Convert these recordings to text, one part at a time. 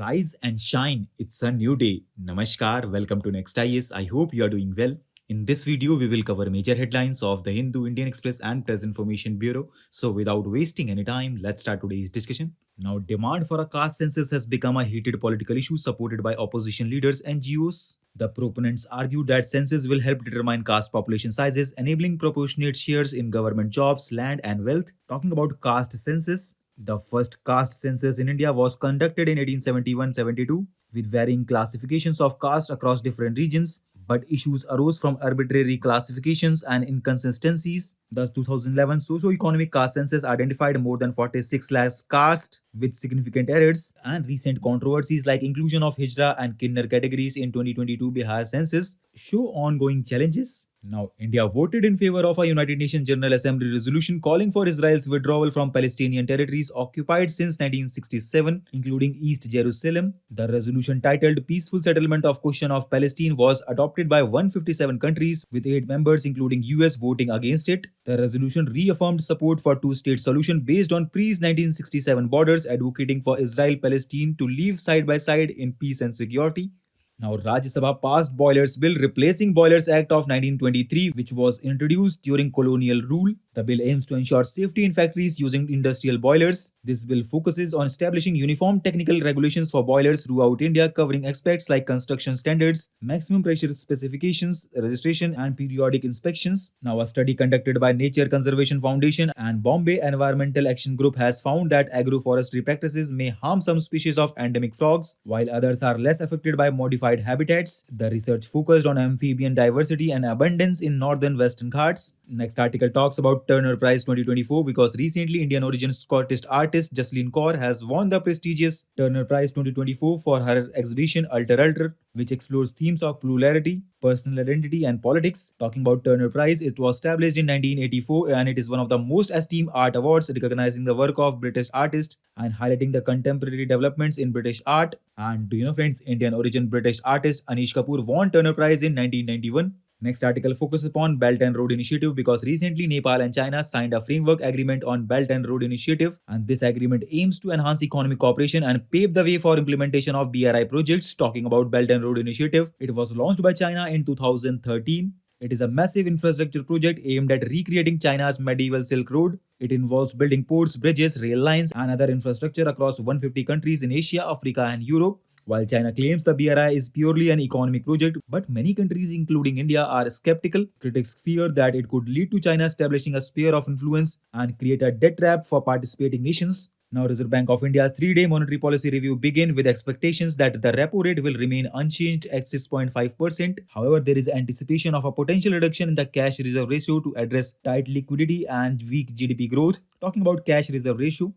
Rise and shine. It's a new day. Namaskar. Welcome to Next IS. I hope you are doing well. In this video, we will cover major headlines of the Hindu, Indian Express, and Press Information Bureau. So, without wasting any time, let's start today's discussion. Now, demand for a caste census has become a heated political issue supported by opposition leaders and NGOs. The proponents argue that census will help determine caste population sizes, enabling proportionate shares in government jobs, land, and wealth. Talking about caste census, the first caste census in India was conducted in 1871-72 with varying classifications of caste across different regions, but issues arose from arbitrary classifications and inconsistencies. The 2011 socio-economic caste census identified more than 46 lakh castes with significant errors, and recent controversies like inclusion of Hijra and Kinnar categories in 2022 Bihar census show ongoing challenges. Now, India voted in favor of a United Nations General Assembly resolution calling for Israel's withdrawal from Palestinian territories occupied since 1967, including East Jerusalem. The resolution titled Peaceful Settlement of Question of Palestine was adopted by 157 countries, with 8 members including US voting against it. The resolution reaffirmed support for two-state solution based on pre-1967 borders, advocating for Israel-Palestine to live side by side in peace and security. Now, Rajya Sabha passed Boilers Bill replacing Boilers Act of 1923, which was introduced during colonial rule. The bill aims to ensure safety in factories using industrial boilers. This bill focuses on establishing uniform technical regulations for boilers throughout India, covering aspects like construction standards, maximum pressure specifications, registration, and periodic inspections. Now, a study conducted by Nature Conservation Foundation and Bombay Environmental Action Group has found that agroforestry practices may harm some species of endemic frogs, while others are less affected by modified habitats. The research focused on amphibian diversity and abundance in northern Western Ghats. Next article talks about Turner Prize 2024 because recently Indian origin Scottish artist Jaslyn Kaur has won the prestigious Turner Prize 2024 for her exhibition Alter Alter, which explores themes of plurality, personal identity, and politics. Talking about Turner Prize, it was established in 1984 and it is one of the most esteemed art awards recognizing the work of British artists and highlighting the contemporary developments in British art. And do you know, friends, Indian origin British artist Anish Kapoor won Turner Prize in 1991. Next article focuses upon Belt and Road Initiative because recently Nepal and China signed a framework agreement on Belt and Road Initiative, and this agreement aims to enhance economic cooperation and pave the way for implementation of BRI projects. Talking about Belt and Road Initiative, it was launched by China in 2013. It is a massive infrastructure project aimed at recreating China's medieval Silk Road. It involves building ports, bridges, rail lines, and other infrastructure across 150 countries in Asia, Africa, and Europe. While China claims the BRI is purely an economic project, but many countries, including India, are skeptical. Critics fear that it could lead to China establishing a sphere of influence and create a debt trap for participating nations. Now, Reserve Bank of India's 3-day monetary policy review begin with expectations that the repo rate will remain unchanged at 6.5%. However, there is anticipation of a potential reduction in the cash reserve ratio to address tight liquidity and weak GDP growth. Talking about cash reserve ratio,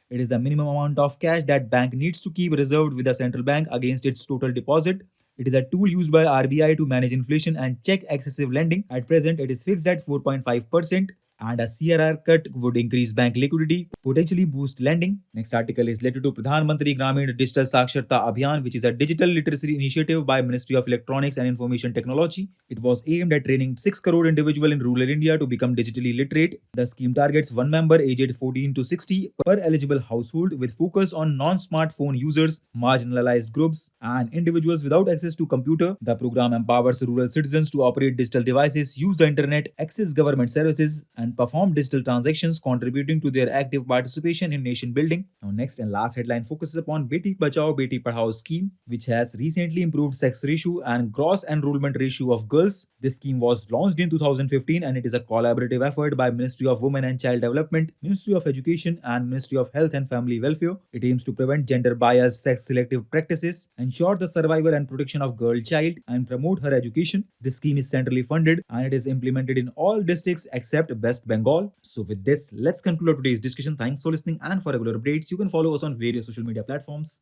it is the minimum amount of cash that bank needs to keep reserved with the central bank against its total deposit. It is a tool used by RBI to manage inflation and check excessive lending. At present, it is fixed at 4.5%. And a CRR cut would increase bank liquidity, potentially boost lending. Next article is related to Pradhan Mantri Gramin Digital Saksharta Abhiyan, which is a digital literacy initiative by Ministry of Electronics and Information Technology. It was aimed at training 6 crore individuals in rural India to become digitally literate. The scheme targets one member aged 14 to 60 per eligible household with focus on non-smartphone users, marginalized groups, and individuals without access to computer. The program empowers rural citizens to operate digital devices, use the internet, access government services, and perform digital transactions, contributing to their active participation in nation building. Now, next and last headline focuses upon Beti Bachao Beti Padhao scheme, which has recently improved sex ratio and gross enrollment ratio of girls. This scheme was launched in 2015 and it is a collaborative effort by Ministry of Women and Child Development, Ministry of Education, and Ministry of Health and Family Welfare. It aims to prevent gender-biased sex selective practices, ensure the survival and protection of girl child, and promote her education. This scheme is centrally funded and it is implemented in all districts except West Bengal. So with this, let's conclude today's discussion. Thanks for listening, and for regular updates, you can follow us on various social media platforms.